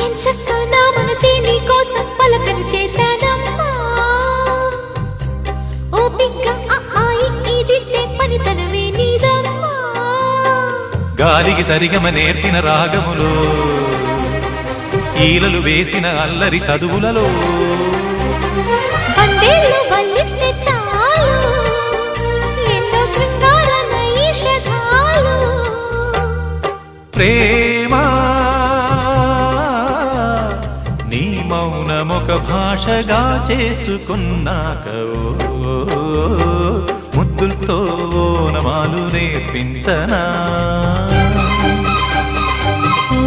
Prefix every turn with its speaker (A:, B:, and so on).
A: ఎంచక్క నా మనసే నీ కోసం పలకను చేశానమ్మా ఓ పిక్క ఇదితే పనితనమే నీదమ్మా
B: గాలికి సరిగమ నేర్పిన రాగములో ఈలలు వేసిన అల్లరి చదువులలో
A: అందేళ్ళు వల్లిస్తే చాలు ఎన్నో శృంగార నైషధాలు
B: ప్రేమ నీ మౌనమొక భాషగా చేసుకున్నాక ముద్దులతో నమాలు నేర్పించనా
A: ఓ